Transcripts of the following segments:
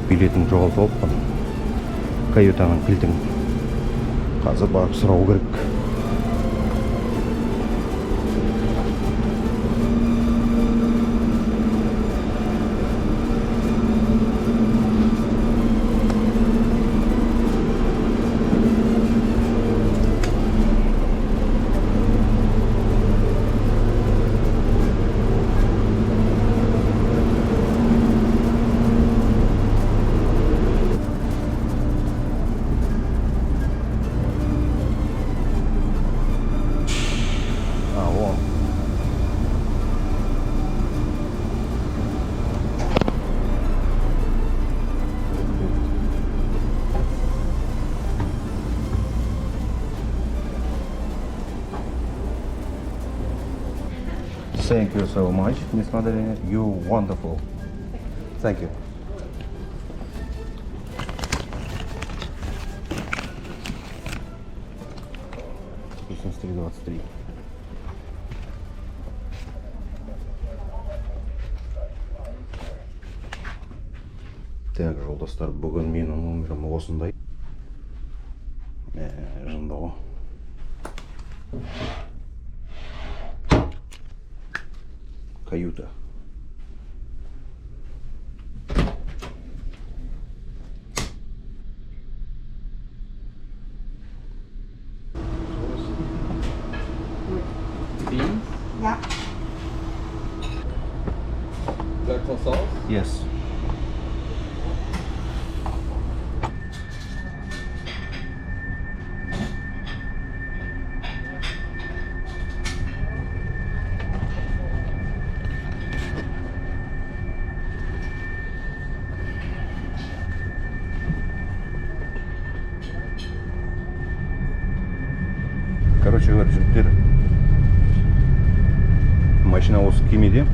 билетіңді жоғалтып алыппын. Каютаның кілтін. Қазір барып сұрау керек. Thank you so much, Miss Madeline. You wonderful. Thank you. $83.23. Так, жолдастар, бүгін менің номерім осындай. Жында ғой. Каюта. Beans? Yeah. Black sauce? Yes. Короче говоря, жігіттер, машина осы кемеде.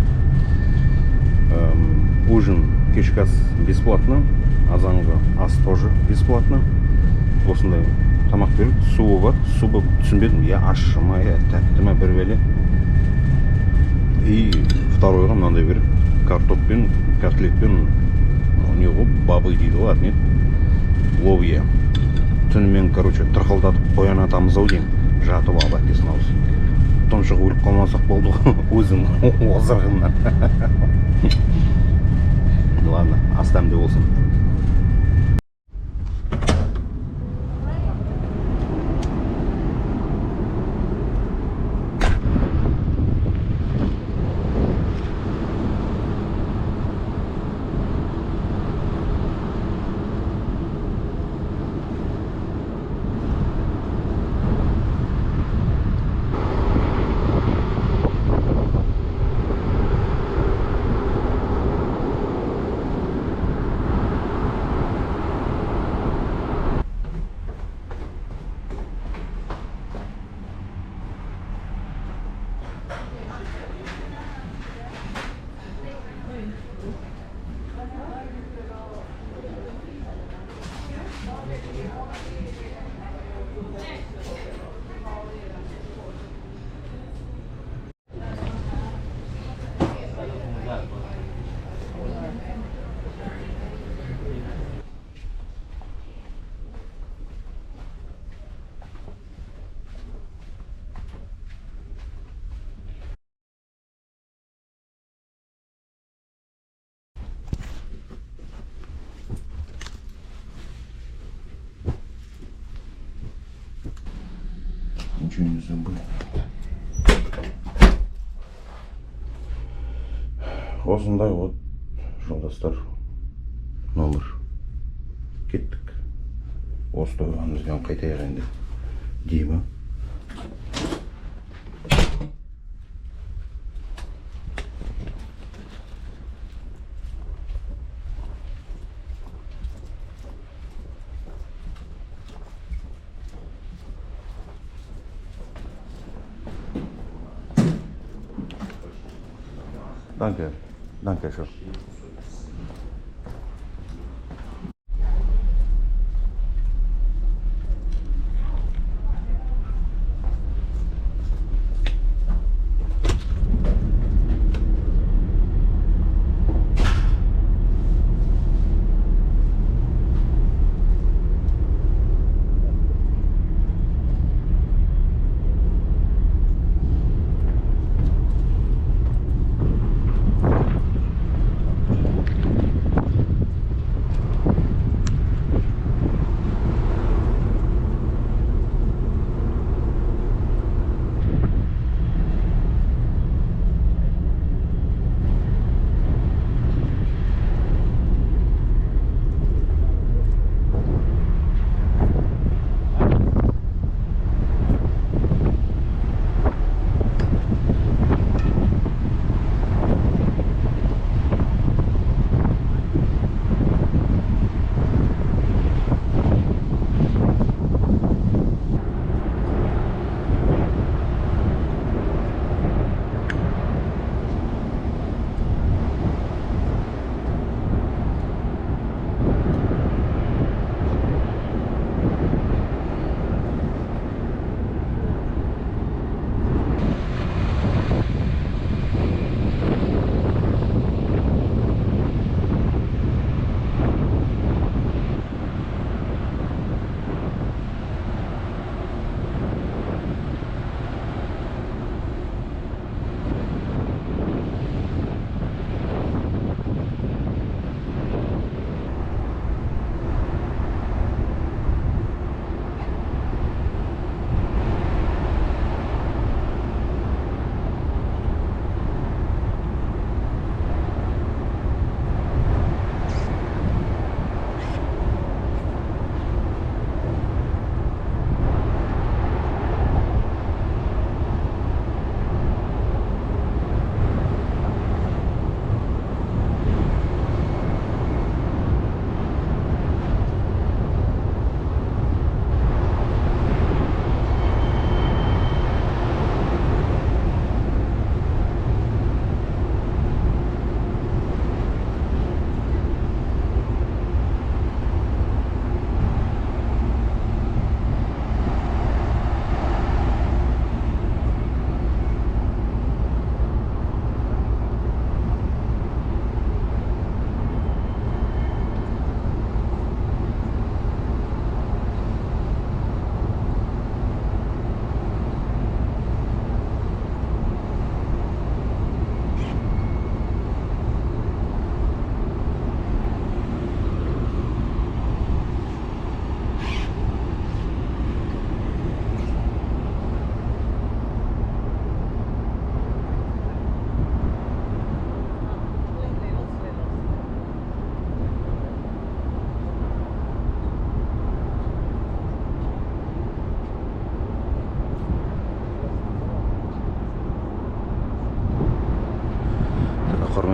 Ужин, кешкі ас бесплатно, азанғы ас тоже бесплатно. Осындай тамақ береді, суы бар. Суы түсінбедім, я ащы ма, я тәтті ма бір бәле. И второйға мынандай береді, картоппен, котлетпен, не ғой, бабы дейді ғой, не? Ловье. Түнімен, короче, тырқылдатып қоян атамыз ау деймін. Жатып алып әкесін ауыз. Тұншығы өліп қалмасақ болды ғой, өзім озырғымнан. Ладно, астамды болсын. Ничего не забыл. Осындай вот, жолдастар, номер. Кеттік. Осы тойғанымызбен қайтайық енді. Дейма. Danke. Danke schön.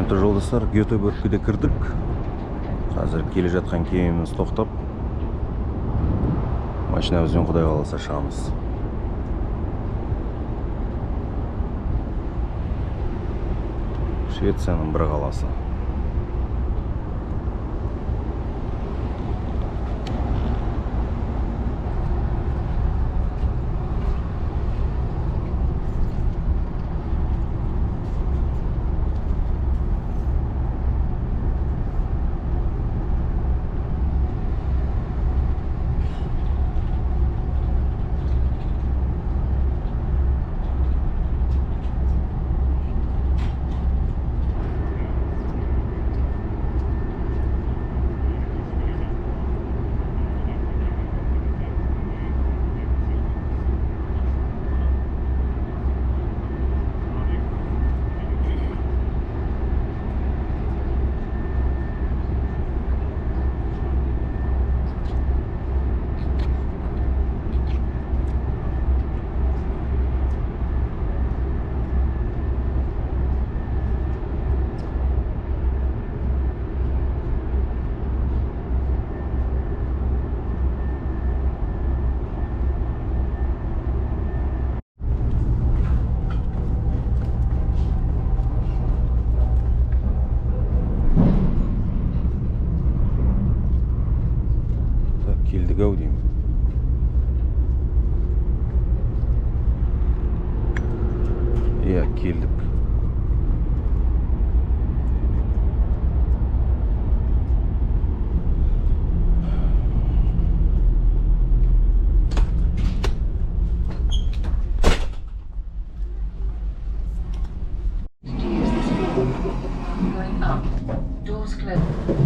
Құрметті жолдастар, Гетеборгке кірдік. Қазір келе жатқан кемеміз тоқтап, машинамызбен Құдай қаласа шығамыз. Швецияның бір қаласы. Келдік ау деймін. Иә, келдік. Going up. Doors closed.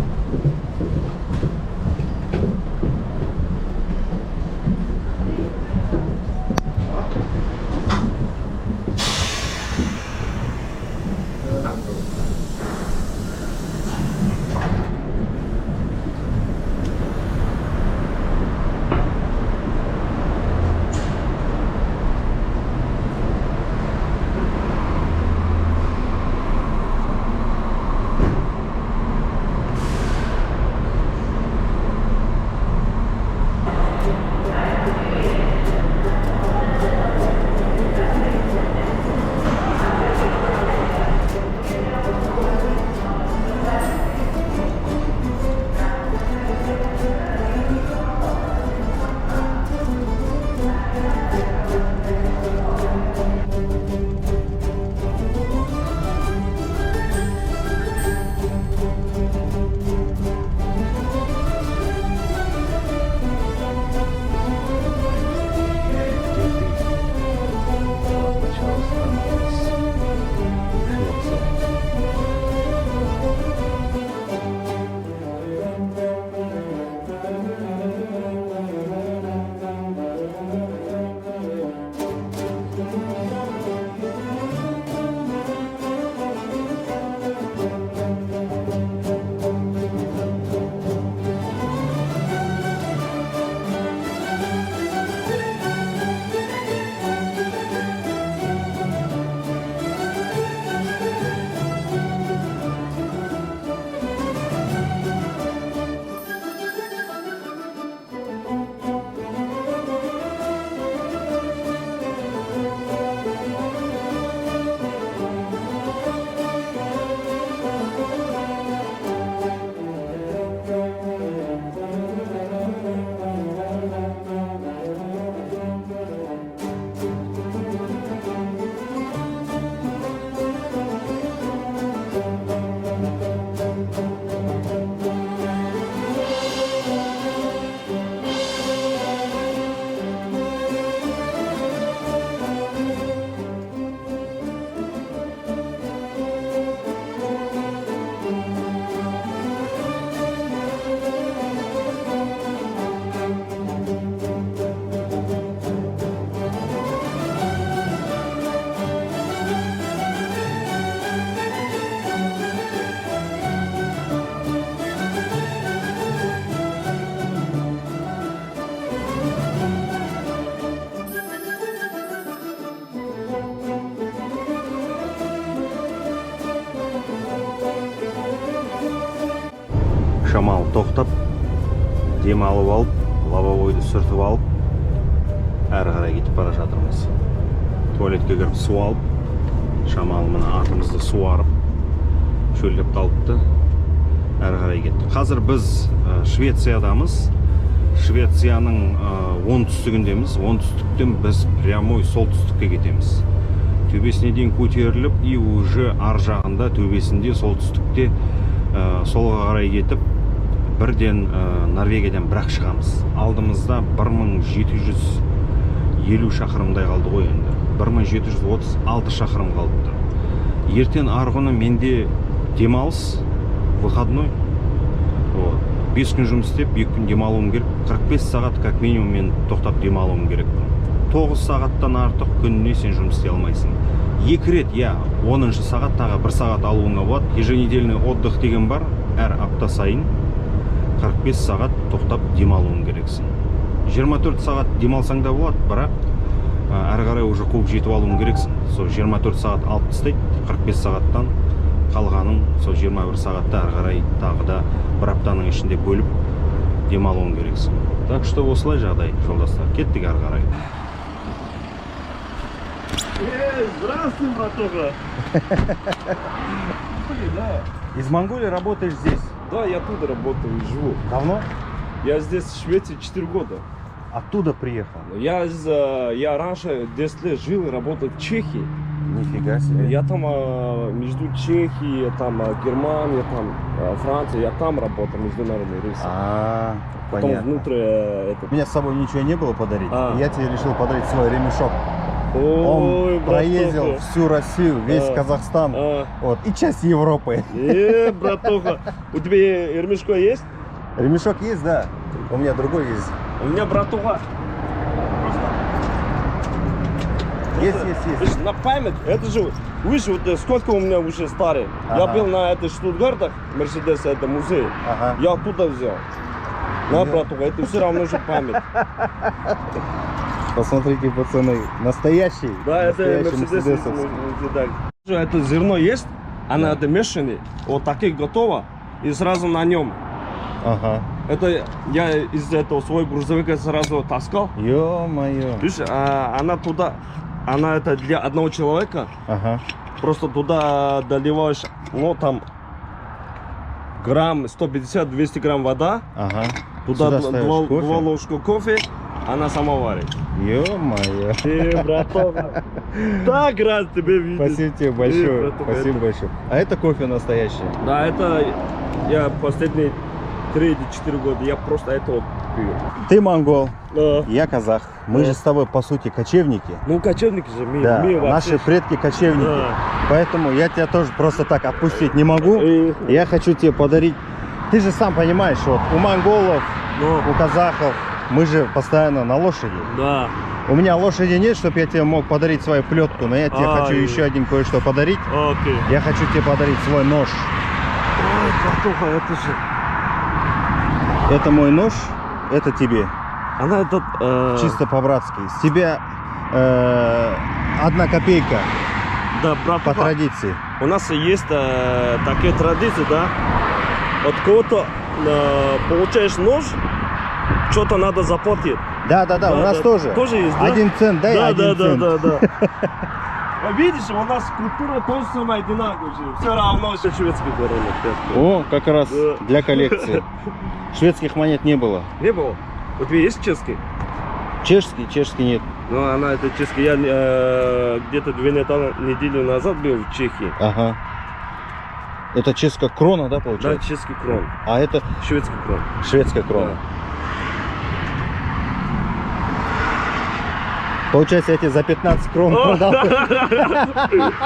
шамалы тоқтап, демалып алып, лобовойды сүртіп алып, әрі қарай кетіп бара жатырмыз. Туалетке кіріп су алып, шамалы мына атымызды суарып, шөлдеп қалыпты, әрі қарай кеттік. Қазір біз Швециядамыз. Швецияның оңтүстігіндеміз. Оңтүстіктен біз прямой солтүстікке кетеміз. Төбесіне дейін көтеріліп, и уже ар жағында төбесінде солтүстікте солға қарай кетіп, бірден Норвегиядан бірақ шығамыз. Алдымызда 1750 шақырымдай қалды ғой енді. 1736 шақырым қалыпты. Ертең арғыны менде демалыс, выходной. 5 күн жұмыс істеп, 2 күн демалуым керек. 45 сағат как минимум мен тоқтап демалуым керек. 9 сағаттан артық күніне сен жұмыс істей алмайсың. 2 рет, 10-шы сағат тағы 1 сағат алуыңа болады. Еженедельный отдых деген бар, әр апта сайын 45 сағат тоқтап демалуың керексің. 24 сағат демалсаң да болады, бірақ әрі қарай уже қуып жетіп алуың керексің. Сол 24 сағат алып тастайды, 45 сағаттан қалғаның сол 21 сағатта әрі қарай тағы да бір аптаның ішінде бөліп демалуың керексің. Так что осылай жағдай, жолдастар. Кеттік әрі қарай. Здравствуй, братуха. Из Монголии работаешь здесь? Да, я тут работаю и живу. Давно? Я здесь в Швеции 4 года. Оттуда приехал? Я раньше 10 лет жил и работал в Чехии. Нифига себе. Я там между Чехией, там Германия, там Франция, я там работал, международный рейс. Потом Понятно. внутрь это. У меня с собой ничего не было подарить. А. Я тебе решил подарить свой ремешок. Ой, Он братуха. проездил всю Россию, весь Казахстан, вот, и часть Европы. Братуха, у тебя ремешко есть? Ремешок есть, да. У меня другой есть. У меня, братуха, Есть. видишь, на память, это же, видишь, вот сколько у меня уже старый. Я Ага. был на этой Штутгартах, Мерседес, это музей. Ага. Я оттуда взял. На, братуха, это все равно же память. Посмотрите, пацаны, настоящий. Да, это настоящий Мерседес. мерседесовский. Это зерно есть, она это мешанный, вот таких готово, и сразу на нем. Ага. Это я из этого свой грузовик сразу таскал. Ё-моё. Видишь, она туда, она это для одного человека. Ага. Просто туда доливаешь, ну там грамм 150-200 грамм вода, Ага. туда Сюда ставишь кофе? 2 ложки кофе, она сама варит. Ё-моё. Братан, так рад тебя видеть. Спасибо тебе большое. братуха, Спасибо большое. А это кофе настоящий? Да, это я последние 3-4 года, я просто это вот пью. Ты монгол, Да. я казах. Мы Да. же с тобой по сути кочевники. Ну, кочевники же, мы, Да, мы вообще... наши предки кочевники. Да. Поэтому я тебя тоже просто так отпустить не могу. И- Я хочу тебе подарить. Ты же сам понимаешь, вот у монголов, Ну, у казахов мы же постоянно на лошади. да. У меня лошади нет, чтобы я тебе мог подарить свою плетку, но я тебе хочу Ай. еще один кое-что подарить. Окей. Я хочу тебе подарить свой нож. Ой, братуха, это же... Это мой нож, это тебе. Она этот... Чисто по-братски. С тебя 1 копейка Да, по братуха, традиции. у нас есть такие традиции, да? От кого-то получаешь нож, что-то надо заплатить. Да, у нас тоже. Тоже есть, да? 1 цент, дай Да, 1 цент. да. А видишь, у нас культура тоже самая одинаковая. Все равно все шведский корона. О, как раз Да. для коллекции. Шведских монет не было. Не было? У тебя есть чешский? Чешский нет. Ну, она это чешский. Я где-то 2 недели назад был в Чехии. Ага. Это чешская крона, да, Да, получается? чешский крон. А это Шведский крон. шведская крона. Да. Получается, я тебе за 15 крон продал.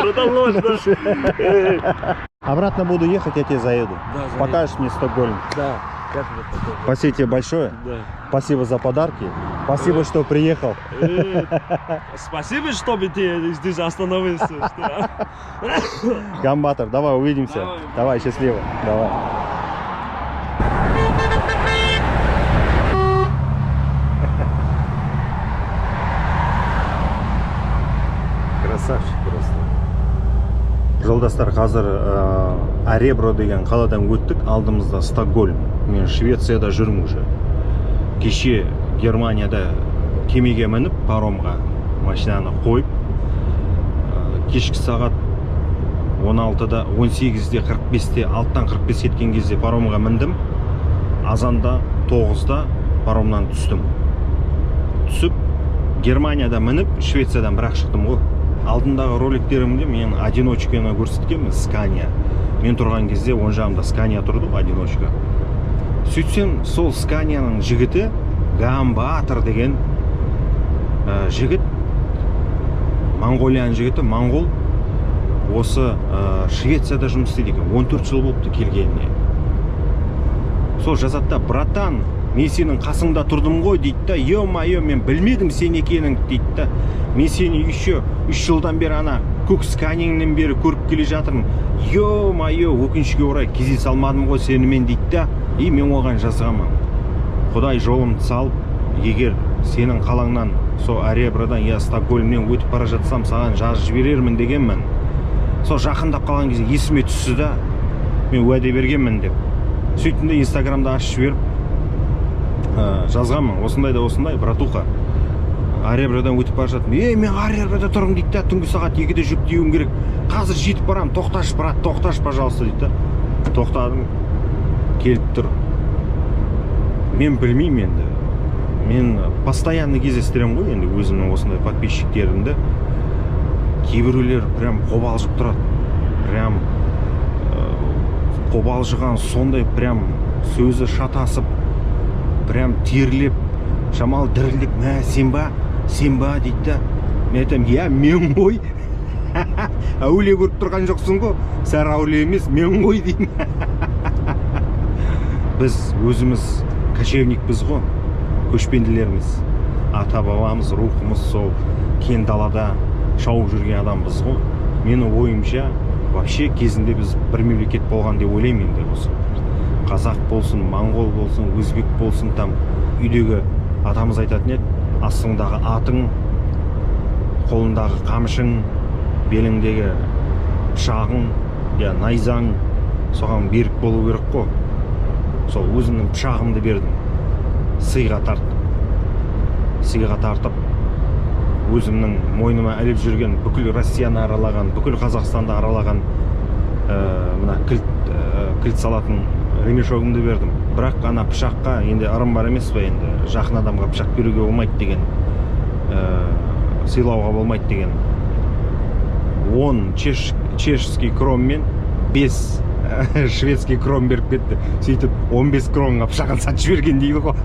Продалось, да? Обратно буду ехать, я тебе заеду. Да, заедь. Покажешь мне Стокгольм. Да. Как это такое? Спасибо тебе большое. Да. Спасибо за подарки. Спасибо, что приехал. Спасибо, что ты здесь остановился. что- Гамбатор, давай увидимся. Давай. Давай, счастливо. Давай. Красавчик просто. Жолдастар, қазір Аребро деген қаладан өттік, алдымызда Стокгольм. Мен Швецияда жүрмін уже. Кеше Германияда кемеге мініп, паромға машинаны қойып, кешкі сағат 16-да, 18-де, 45-те, 6-тан 45 кеткен кезде паромға міндім. Азанда 9-да паромнан түстім. Түсіп, Германияда мініп, Швециядан бірақ шықтым ғой. Алдындағы роликтерімде мен одиночканы көрсеткенмін, Scania. Мен тұрған кезде оң жағымда Scania тұрды, одиночка. Сөйтсем, сол Scaniаның жігіті Гамбатор деген жігіт, Монғолияның жігіті, моңғол, осы Швецияда жұмыс істейді екен. 14 жыл болыпты келгеніне. Сол жазатта, братан, мен сенің қасыңда тұрдым ғой дейді да, ё-майо, мен білмедім сен екенің дейді да, мен сені еще 3 жылдан бері ана көк Сканиңнен бері көріп келе жатырмын, ё-майо, өкінішке орай кездесе алмадым ғой сенімен дейді да. И мен оған жазғанмын, Құдай жолымды салып, егер сенің қалаңнан сол Аребродан я Стокгольмнен өтіп бара жатсам, саған жазып жіберермін дегенмін. Сол жақындап қалған кезде есіме түсті да, мен уәде бергенмін деп. Сөйтінде Инстаграмда ашып жіберіп жазғанмын, осындай да осындай, братуха, Аребродан өтіп бара жатырмын. Мен Ареброда тұрмын дейді да, түнгі сағат 2-де жүк тиеуім керек. Қазір жетіп барам, тоқташ, брат, тоқташ, пожалуйста дейді да. Тоқтадым, келіп тұр. Мен білмеймін енді. Мен постоянно кездестірем ғой енді өзімнің осындай подписчиктерімді. Кейбіреулер прям қобалжып тұрады. Прям қобалжыған, сондай прям сөзі шатасып, прям терлеп, шамал дірілдеп, сен ба дейді да. Мен айтам, мен ғой. Әулие көріп тұрған жоқсың ғой. Сәр әулие емес, мен ғой деймін. Біз өзіміз кочевникпіз ғой, көшпенділерміз. Ата бабамыз, рухымыз сол кен далада шауып жүрген адамбыз ғой. Менің ойымша, вообще кезінде біз бір мемлекет болған деп ойлаймын енді осы. Қазақ болсын, моңғол болсын, өзбек болсын, там үйдегі атамыз айтатын еді, астыңдағы атың, қолындағы қамшың, беліңдегі пышағың, я найзаң, соған берік болу керек қой. Сол өзімнің пышағымды бердім, сыйға тартып, өзімнің мойныма іліп жүрген, бүкіл Россияны аралаған, бүкіл Қазақстанды аралаған мына кілт салатын ремешогымды бердім. Бірақ ана пышаққа енді ырым бар емес пе, енді жақын адамға пышақ беруге болмайды деген, сыйлауға болмайды деген. 10 чешский кроммен 5 шведский крон беріп кетті. Сөйтіп 15 кронға пышағын сатып жіберген дейді ғой.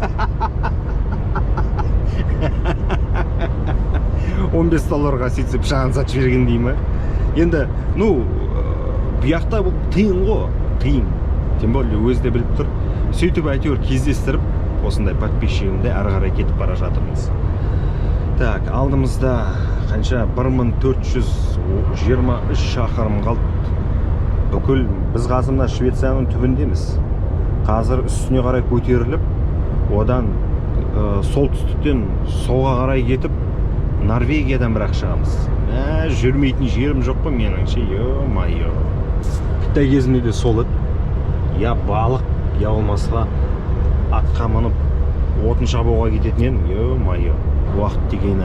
15 долларға сөйтсе пышағын сатып жіберген дейді ме? Енді, бұяқта бұл тиын ғой, тиын. Тем более өзі де біліп тұр. Сөйтіп әйтеуір кездестіріп, осындай подписчигімді әрі қарай кетіп бара жатырмыз. Так, алдымызда қанша 1423 шақырым қалды. Бүкіл біз қазір мына Швецияның түбіндеміз. Қазір үстіне қарай көтеріліп, одан солтүстіктен солға қарай кетіп, Норвегиядан бірақ шығамыз. Жүрмейтін жерім жоқ қой меніңше, ё-майо. Қытай кезінде де сол еді. Я балық, я болмаса атқа мініп отын шабуға кететін едім, ё-майо. Уақыт деген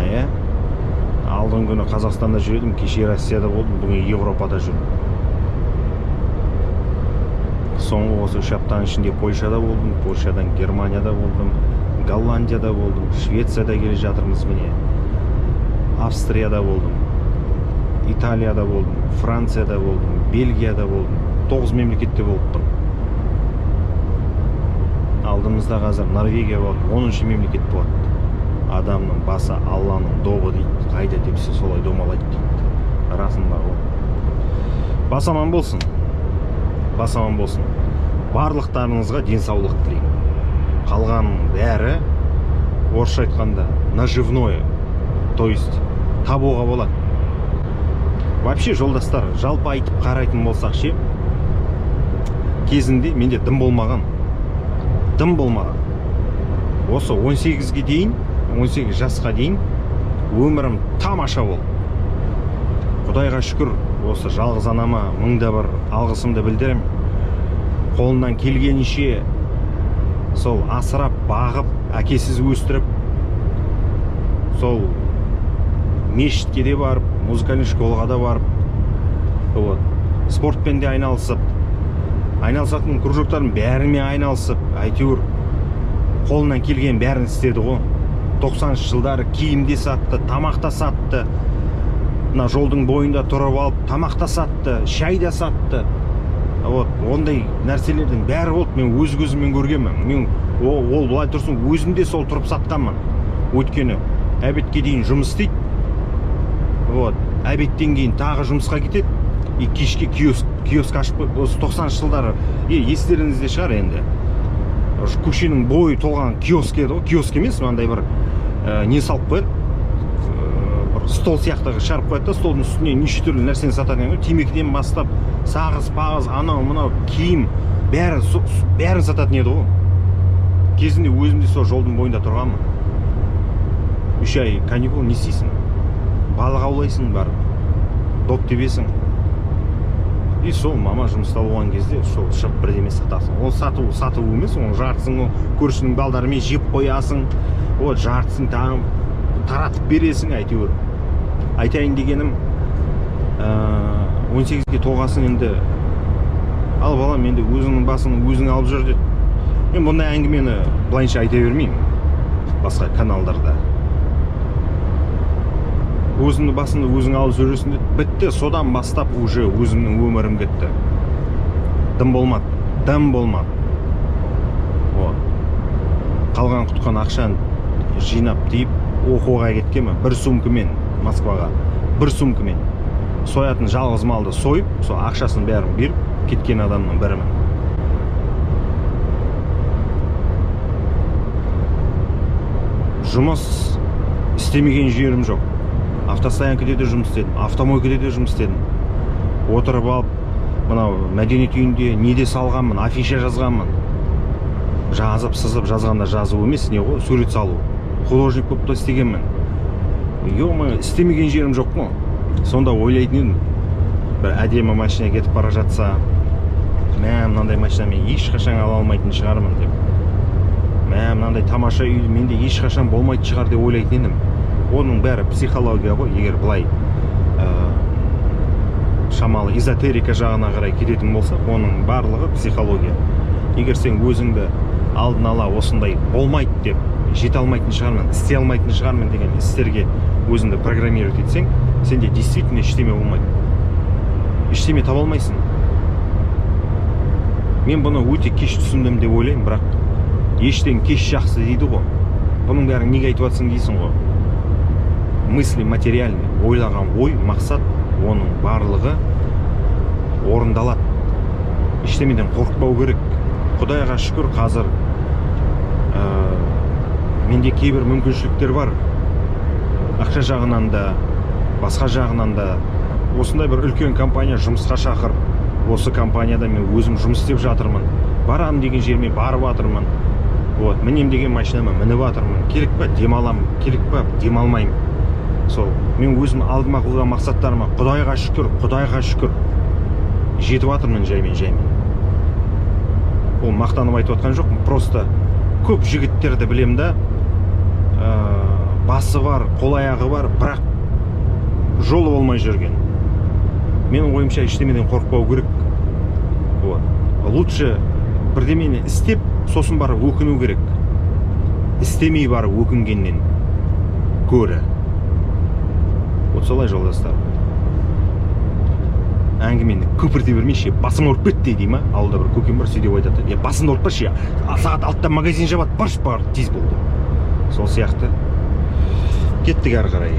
алдыңғы күні Қазақстанда жүрдім, кеше Россияда болдым, бүгін Европада жүрдім. Соңғы осы 3 аптаның ішінде Польшада болдым, Польшадан Германияда болдым, Голландияда болдым, Швецияда келе жатырмыз міне. Австрияда болдым, Италияда болдым, Францияда болдым, Бельгияда болдым, 9 мемлекетте болыппын. Алдымызда қазір Норвегия болады, 10-ші мемлекет болады. Адамның басы Алланың доғы дейді, қайда депсе солай домалайды дейді. Расында ғой. Бас аман болсын. Бас аман болсын. Барлықтарыңызға денсаулық тілеймін. Қалған бәрі, орысша айтқанда, наживное, то есть табуға болады. Вообще, жолдастар, жалпы айтып қарайтын болсақ ше, кезінде менде дым болмаған. Осы 18-ге дейін, 18 жасқа дейін өмірім тамаша болды. Құдайға шүкір, осы жалғыз анама мыңда бір алғысымды білдірем. Қолынан келгенінше сол асырап, бағып, әкесіз өстіріп, сол мешітке де барып, музыкальный школаға да барып, вот, спортпен де айналысатын кружоктардың бәрімен айналысып, әйтеуір қолынан келген бәрін істеді ғой. 90-шы жылдары киім де сатты, тамақ та сатты. Мына жолдың бойында тұрып алып, тамақ та сатты, шай да сатты. Вот, ондай нәрселердің бәрі болды. Мен өз көзіммен көргенмін. Мен ол былай тұрсын, өзім де сол тұрып сатқанмын. Өйткені әбетке дейін жұмыс істейді. Вот, әбеттен кейін тағы жұмысқа кетеді. И кешке киоск ашып, осы 90-шы жылдары, естеріңізде шығар енді. Көшенің бойы толған киоск еді ғой. Киоск емес, мынандай бір не салып қояды. Бір стол сияқты шығарып қояды да, столдың үстіне неше түрлі нәрсені сататын ғой. Темекіден бастап, сағыз, пағыз, анау, мынау, киім, бәрін сататын еді ғой. Кезінде өзімде сол жолдың бойында тұрғанмын. 3 ай каникул не істейсің? Балық аулайсың бар, доп тебесің. И сол мама жұмыста болған кезде сол шығып бірдеме сатасың. Ол сату емес, оның жартысын көршінің балдарымен жеп қоясың. Вот жартысын таратып бересің, әйтеуір. Айтайын дегенім, 18-ге толғасын енді. Ал балам, енді өзіңнің басын өзің алып жүр деді. Мен бұндай әңгімені былайынша айта бермеймін басқа каналдарда. Өзіңнің басыңды өзің алып жүресің деді. Бітті, содан бастап уже өзімнің өмірім кетті. Дым болмады. Вот. Қалған құтқан ақшаны жинап дейіп оқуға кеткенмін. Бір сумкамен Москваға. Бір сумкамен. Соятын жалғыз малды сойып, сол ақшасын бәрін беріп кеткен адамның бірімін. Жұмыс істемеген жерім жоқ. Автостоянкада да жұмыс істедім, автомойкада да жұмыс істедім. Отырып алып, мынау мәдениет үйінде неде салғанмын, афиша жазғанмын. Жазып, сызып, жазғанда жазу емес, не ғой, сурет салу. Художник болып та істегенмін. Істемеген жерім жоқ қой. Сонда ойлайтын едім, бір әдемі машина кетіп бара жатса, мынандай машинамен ешқашан ала алмайтын шығармын деп. Мынандай тамаша үйді менде ешқашан болмайтын шығар деп ойлайтын едім. Оның бәрі психология ғой, егер былай шамалы эзотерика жағына қарай кететін болса, оның барлығы психология. Егер сен өзіңді алдын ала осындай болмайды деп, жете алмайтын шығармын, істей алмайтын шығармын деген істерге өзіңді программировать етсең, сенде действительно ештеме болмайды. Ештеме таба алмайсың. Мен бұны өте кеш түсіндім деп ойлаймын, бірақ ештен кеш жақсы дейді ғой. Бұның бәрін неге айтып жатсың дейсің ғой. Мысли материальный, ойлаған ой, мақсат, оның барлығы орындалады. Ештемеден қорықпау керек. Құдайға шүкір, қазір менде кейбір мүмкіншіліктер бар. Ақша жағынан да, басқа жағынан да. Осындай бір үлкен компания жұмысқа шақыр. Осы компанияда мен өзім жұмыс істеп жатырмын. Барам деген жеріме барып жатырмын. Вот, мінем деген машинама мініп жатырмын. Керек па, демалам, керек па, демалмаймын. Сол, мен өзім алдыма қойған мақсаттарыма Құдайға шүкір жетіп жатырмын жаймен. Ол мақтанып айтып жатқан жоқпын, просто көп жігіттерді білем да, басы бар, қол аяғы бар, бірақ жолы болмай жүрген. Менің ойымша ештемеден қорықпау керек. Вот. Лучше бірдемені істеп, сосын барып өкіну керек. Істемей барып өкінгеннен көрі. Вот солай жолдастар. Әңгімені көпірте бермейші, басың ұрып кетті дей ма? Ауылда бір көкем бар, сөйдеп айтады. Басын ұртпашы, сағат 6-та магазин жабады, бар тез болды. Сол сияқты. Кеттік ары қарай.